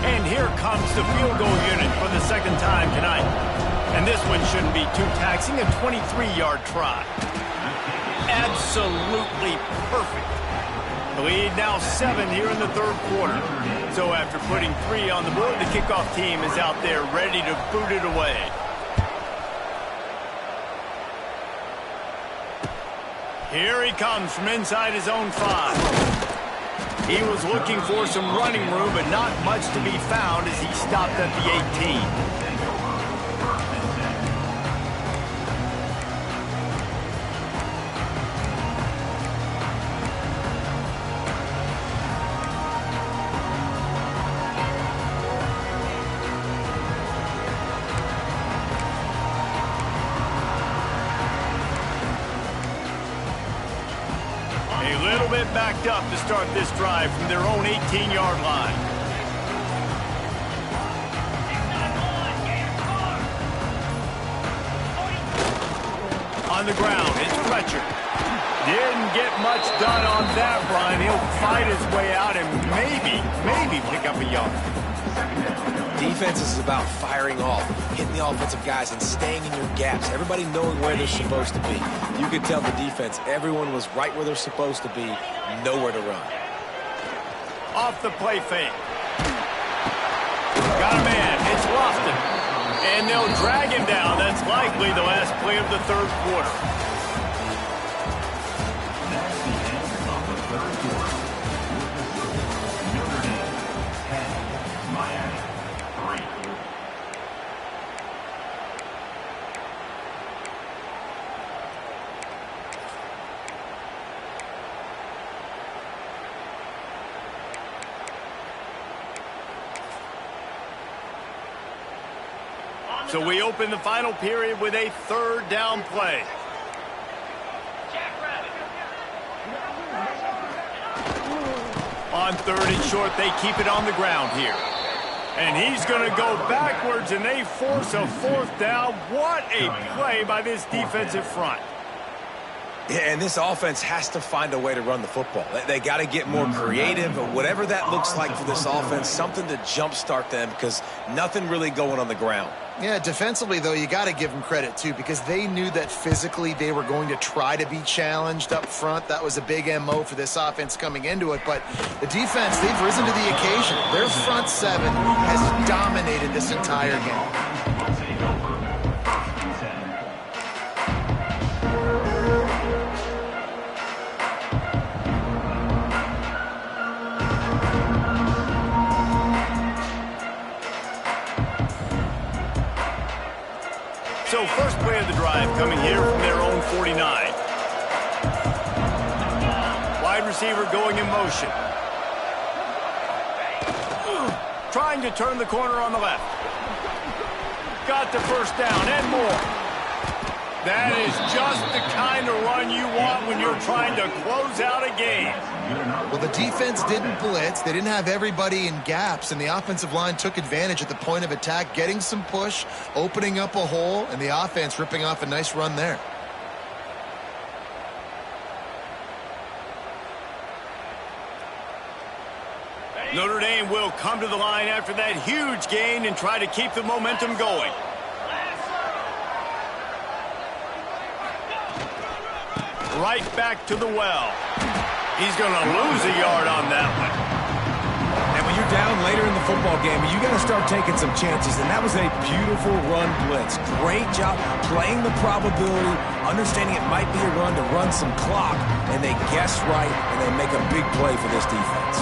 And here comes the field goal unit for the second time tonight. And this one shouldn't be too taxing, a 23-yard try. Absolutely perfect. The lead now 7 here in the third quarter. So after putting 3 on the board, the kickoff team is out there ready to boot it away. Here he comes from inside his own 5. He was looking for some running room, but not much to be found as he stopped at the 18. Backed up to start this drive from their own 18-yard line. On the ground, it's Fletcher. Didn't get much done on that run. He'll fight his way out and maybe pick up a yard. Defense is about firing off, hitting the offensive guys and staying in your gaps. Everybody knowing where they're supposed to be. You could tell the defense, everyone was right where they're supposed to be, nowhere to run. Off the play fake. Got a man, it's Lofton. And they'll drag him down. That's likely the last play of the third quarter. That's the end of the third quarter. Notre Dame 10, Miami 3. So we open the final period with a third down play. On 3rd and short, they keep it on the ground here. And he's going to go backwards, and they force a 4th down. What a play by this defensive front. Yeah, and this offense has to find a way to run the football. They got to get more creative, or whatever that looks like for this offense, something to jumpstart them, because nothing really going on the ground. Yeah, defensively, though, you got to give them credit, too, because they knew that physically they were going to try to be challenged up front. That was a big MO for this offense coming into it. But the defense, they've risen to the occasion. Their front 7 has dominated this entire game. So first play of the drive coming here from their own 49. Wide receiver going in motion. Trying to turn the corner on the left. Got the first down and more. That is just the kind of run you want when you're trying to close out a game. Well, the defense didn't blitz. They didn't have everybody in gaps, and the offensive line took advantage at the point of attack, getting some push, opening up a hole, and the offense ripping off a nice run there. Notre Dame will come to the line after that huge gain and try to keep the momentum going. Right back to the well. He's going to lose a yard on that one. And when you're down later in the football game, you got to start taking some chances, and that was a beautiful run blitz. Great job playing the probability, understanding it might be a run to run some clock, and they guess right, and they make a big play for this defense.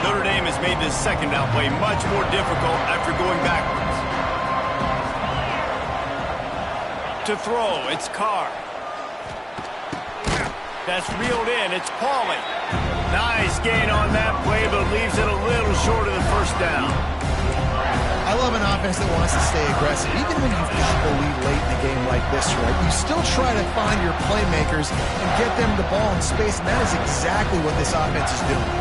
Notre Dame has made this second down play much more difficult after going backwards. To throw, it's Carr. That's reeled in. It's Pauly. Nice gain on that play, but leaves it a little short of the first down. I love an offense that wants to stay aggressive. Even when you've got the lead late in the game like this, right, you still try to find your playmakers and get them the ball in space, and that is exactly what this offense is doing.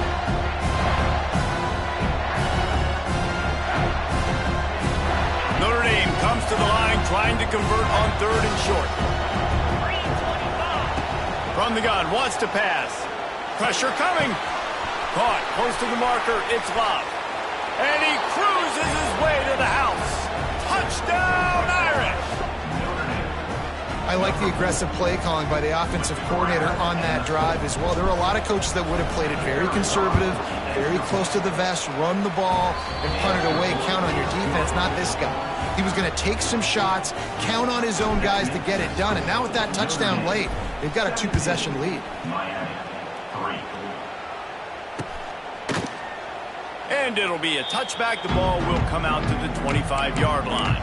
Notre Dame comes to the line trying to convert on 3rd and short. From the gun, wants to pass. Pressure coming. Caught, close to the marker, it's Love. And he cruises his way to the house. Touchdown, Irish! I like the aggressive play calling by the offensive coordinator on that drive as well. There are a lot of coaches that would have played it very conservative, very close to the vest, run the ball, and punt it away, count on your defense. Not this guy. He was going to take some shots, count on his own guys to get it done. And now with that touchdown late, they've got a 2-possession lead. And it'll be a touchback. The ball will come out to the 25-yard line.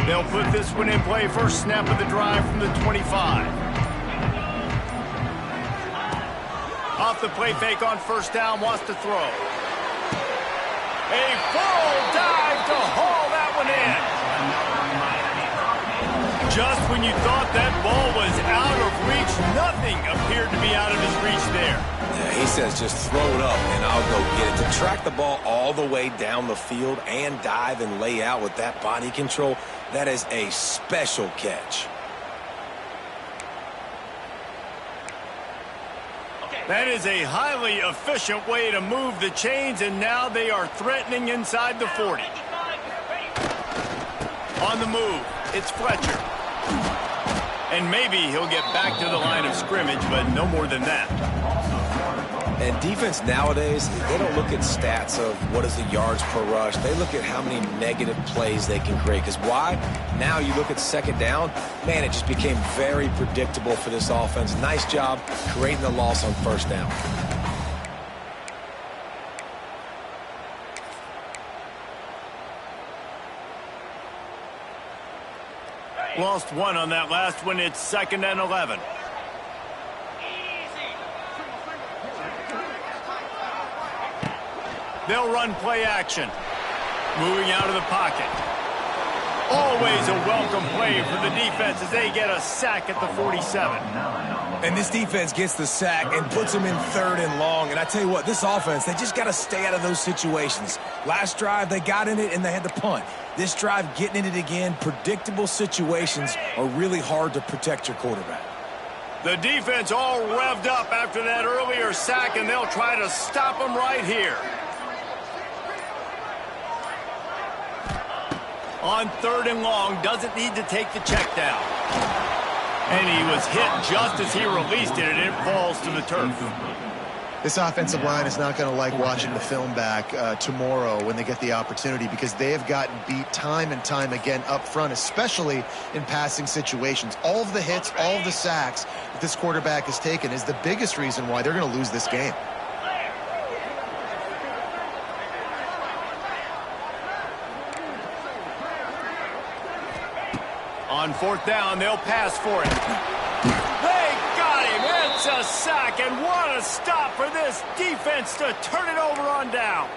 They'll put this one in play. First snap of the drive from the 25. Off the play fake on first down, wants to throw. A full dive to haul that one in. Just when you thought that ball was out of reach, nothing appeared to be out of his reach there. Yeah, he says just throw it up and I'll go get it. To track the ball all the way down the field and dive and lay out with that body control, that is a special catch. That is a highly efficient way to move the chains, and now they are threatening inside the 40. On the move, it's Fletcher. And maybe he'll get back to the line of scrimmage, but no more than that. And defense nowadays, they don't look at stats of what is the yards per rush. They look at how many negative plays they can create. Because why? Now you look at second down, man, it just became very predictable for this offense. Nice job creating the loss on first down. Lost one on that last one. It's 2nd and 11. They'll run play action. Moving out of the pocket. Always a welcome play for the defense as they get a sack at the 47. And this defense gets the sack and puts them in 3rd and long. And I tell you what, this offense, they just got to stay out of those situations. Last drive, they got in it and they had to punt. This drive, getting in it again, predictable situations are really hard to protect your quarterback. The defense all revved up after that earlier sack, and they'll try to stop them right here. On 3rd and long, doesn't need to take the check down. And he was hit just as he released it, and it falls to the turf. This offensive line is not going to like watching the film back tomorrow when they get the opportunity, because they have gotten beat time and time again up front, especially in passing situations. All of the hits, all of the sacks that this quarterback has taken is the biggest reason why they're going to lose this game. On 4th down, they'll pass for it. They got him. It's a sack, and what a stop for this defense to turn it over on downs.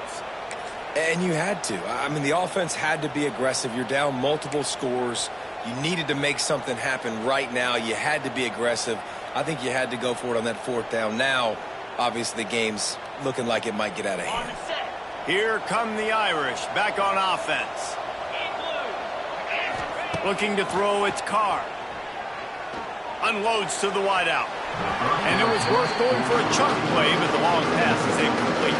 And you had to. I mean, the offense had to be aggressive. You're down multiple scores. You needed to make something happen right now. You had to be aggressive. I think you had to go for it on that 4th down. Now, obviously, the game's looking like it might get out of hand. Here come the Irish back on offense. Looking to throw, it's Carr. Unloads to the wideout. And it was worth going for a chunk play, but the long pass is incomplete.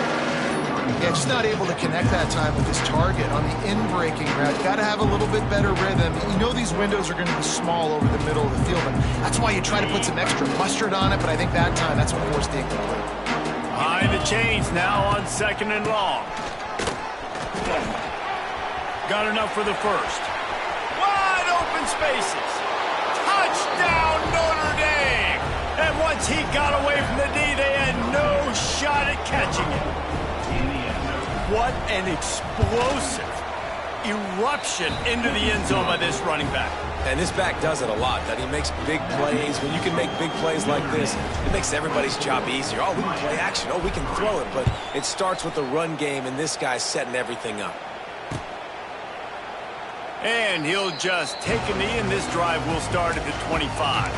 Yeah, just not able to connect that time with his target on the in-breaking route. Got to have a little bit better rhythm. You know these windows are going to be small over the middle of the field, and that's why you try to put some extra mustard on it, but I think that time that's what forced the incomplete. Behind the chains now on 2nd and long. Got enough for the first. Wide open spaces. Touchdown, Notre Dame! And once he got away from the D, they had no got it, catching it. What an explosive eruption into the end zone by this running back. And this back does it a lot, that he makes big plays. When you can make big plays like this, it makes everybody's job easier. Oh, we can play action. Oh, we can throw it. But it starts with the run game, and this guy's setting everything up. And he'll just take a knee, and this drive will start at the 25.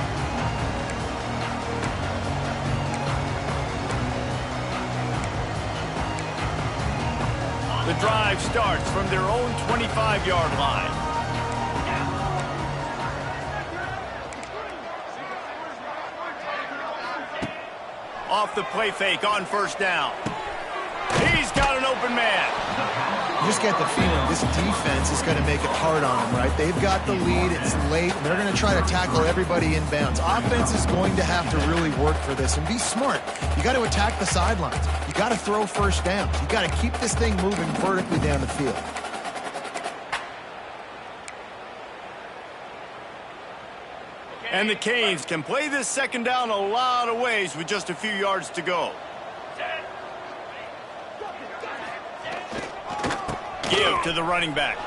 The drive starts from their own 25-yard line. Off the play fake on first down. He's got an open man. You just get the feeling this defense is going to make it hard on them, right? They've got the lead. It's late. And they're going to try to tackle everybody inbounds. Offense is going to have to really work for this and be smart. You got to attack the sidelines. You got to throw first downs. You got to keep this thing moving vertically down the field. And the Canes can play this second down a lot of ways with just a few yards to go. Give to the running back.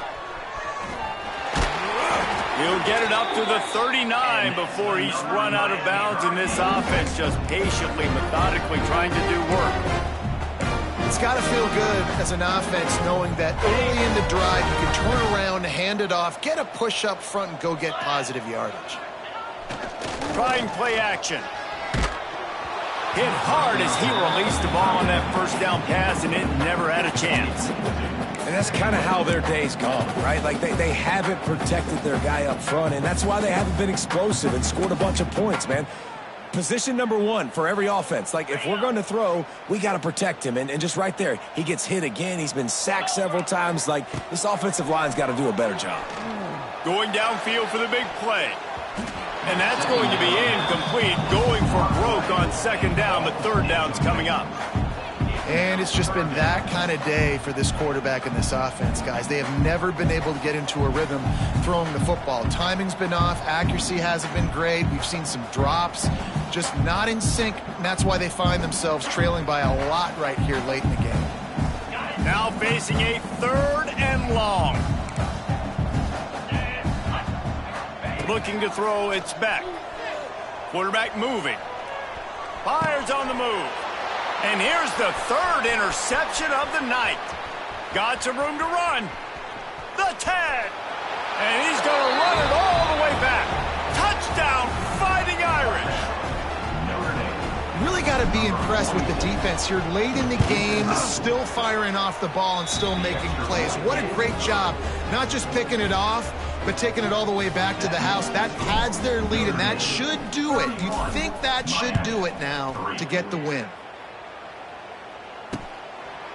He'll get it up to the 39 before he's run out of bounds, and this offense just patiently, methodically trying to do work. It's got to feel good as an offense knowing that early in the drive you can turn around, hand it off, get a push up front, and go get positive yardage. Trying play action. Hit hard as he released the ball on that first down pass, and it never had a chance. And that's kind of how their day's gone, right? Like they haven't protected their guy up front, and that's why they haven't been explosive and scored a bunch of points, man. Position number one for every offense. Like, if we're going to throw, we got to protect him. And just right there, he gets hit again. He's been sacked several times. Like, this offensive line's got to do a better job. Going downfield for the big play. And that's going to be incomplete. Going for broke on second down, but third down's coming up. And it's just been that kind of day for this quarterback and this offense, guys. They have never been able to get into a rhythm throwing the football. Timing's been off. Accuracy hasn't been great. We've seen some drops, just not in sync. And that's why they find themselves trailing by a lot right here late in the game. Now facing a third and long. Looking to throw, it's back. Quarterback moving. Fires on the move. And here's the third interception of the night. Got some room to run. The tag. And he's going to run it all the way back. Touchdown, Fighting Irish. Really got to be impressed with the defense here late in the game, still firing off the ball and still making plays. What a great job, not just picking it off, but taking it all the way back to the house. That pads their lead, and that should do it. You think that should do it now to get the win.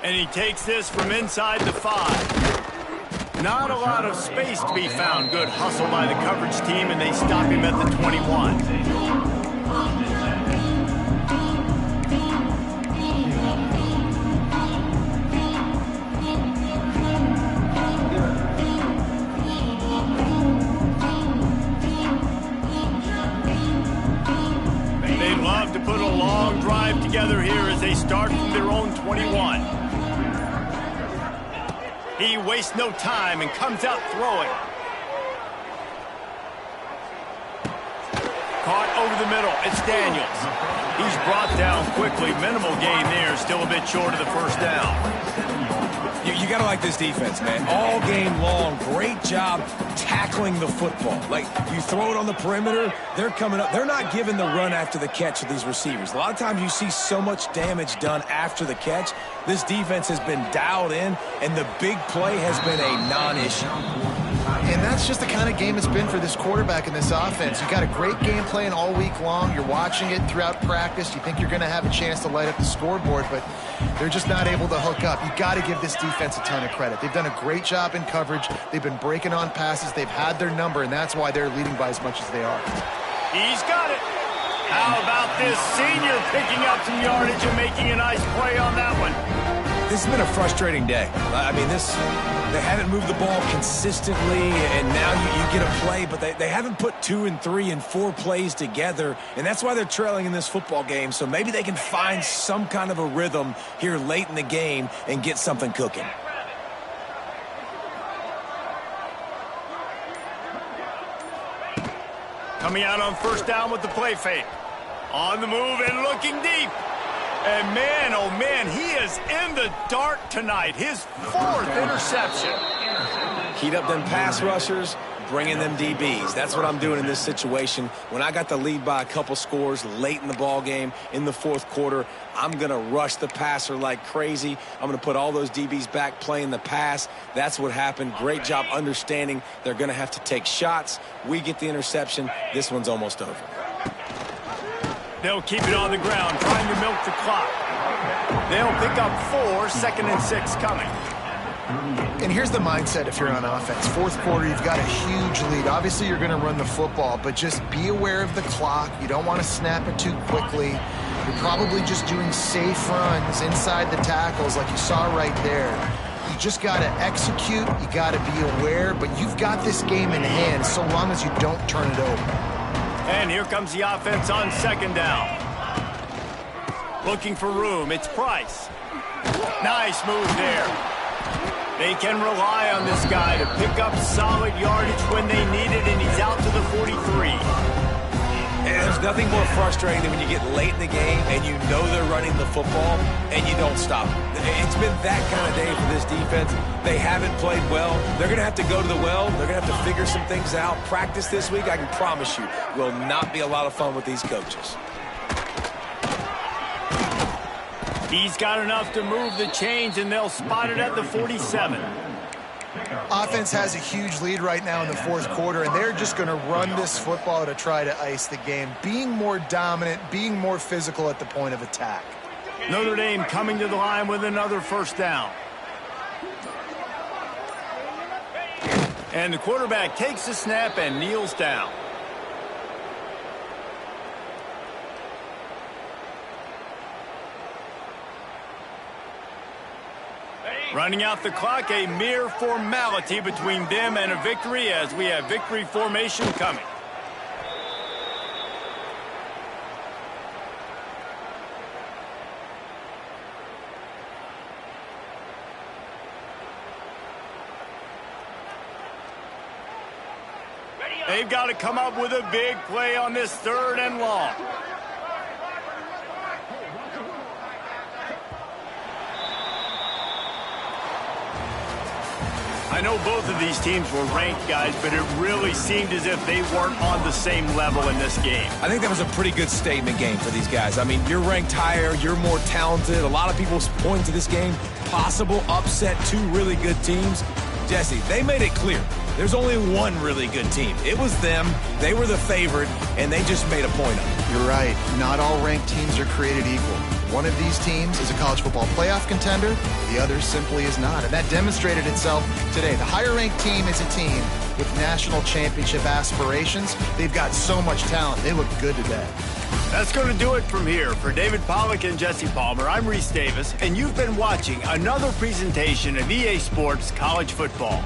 And he takes this from inside the 5. Not a lot of space to be found. Good hustle by the coverage team, and they stop him at the 21. They love to put a long drive together here as they start from their own 21. He wastes no time and comes out throwing. Caught over the middle. It's Daniels. He's brought down quickly. Minimal gain there. Still a bit short of the first down. You got to like this defense, man. All game long, great job tackling the football. Like, you throw it on the perimeter, they're coming up. They're not giving the run after the catch to these receivers. A lot of times you see so much damage done after the catch. This defense has been dialed in, and the big play has been a non-issue. And that's just the kind of game it's been for this quarterback and this offense. You got a great game plan all week long. You're watching it throughout practice. You think you're going to have a chance to light up the scoreboard, but they're just not able to hook up. You got to give this defense a ton of credit. They've done a great job in coverage. They've been breaking on passes. They've had their number, and that's why they're leading by as much as they are. He's got it. How about this senior picking up some yardage and making a nice play on that one? This has been a frustrating day. I mean, they haven't moved the ball consistently, and now you get a play, but they haven't put 2 and 3 and 4 plays together, and that's why they're trailing in this football game. So maybe they can find some kind of a rhythm here late in the game and get something cooking. Coming out on first down with the play fake. On the move and looking deep. And man, oh man, he is in the dark tonight. His 4th interception. Heat up them pass rushers, bring in them DBs. That's what I'm doing in this situation. When I got the lead by a couple scores late in the ball game in the 4th quarter, I'm going to rush the passer like crazy. I'm going to put all those DBs back playing the pass. That's what happened. Great job understanding they're going to have to take shots. We get the interception. This one's almost over. They'll keep it on the ground, trying to milk the clock. They'll pick up 4, 2nd and 6 coming. And here's the mindset if you're on offense. 4th quarter, you've got a huge lead. Obviously, you're going to run the football, but just be aware of the clock. You don't want to snap it too quickly. You're probably just doing safe runs inside the tackles like you saw right there. You just got to execute. You got to be aware, but you've got this game in hand so long as you don't turn it over. And here comes the offense on 2nd down. Looking for room. It's Price. Nice move there. They can rely on this guy to pick up solid yardage when they need it, and he's out to the 43. And there's nothing more frustrating than when you get late in the game and you know they're running the football and you don't stop them. It's been that kind of day for this defense. They haven't played well. They're going to have to go to the well. They're going to have to figure some things out. Practice this week, I can promise you, will not be a lot of fun with these coaches. He's got enough to move the chains, and they'll spot it at the 47. Offense has a huge lead right now in the 4th quarter, and they're just going to run this football to try to ice the game, being more dominant, being more physical at the point of attack. Notre Dame coming to the line with another 1st down. And the quarterback takes the snap and kneels down. Running out the clock, a mere formality between them and a victory as we have victory formation coming. They've got to come up with a big play on this 3rd and long. I know both of these teams were ranked, guys, but it really seemed as if they weren't on the same level in this game. I think that was a pretty good statement game for these guys. I mean, you're ranked higher, you're more talented. A lot of people point to this game, possible upset, 2 really good teams. Jesse, they made it clear. There's only one really good team. It was them. They were the favorite, and they just made a point of it. You're right. Not all ranked teams are created equal. One of these teams is a college football playoff contender. The other simply is not. And that demonstrated itself today. The higher-ranked team is a team with national championship aspirations. They've got so much talent. They look good today. That's going to do it from here. For David Pollack and Jesse Palmer, I'm Reese Davis, and you've been watching another presentation of EA Sports College Football.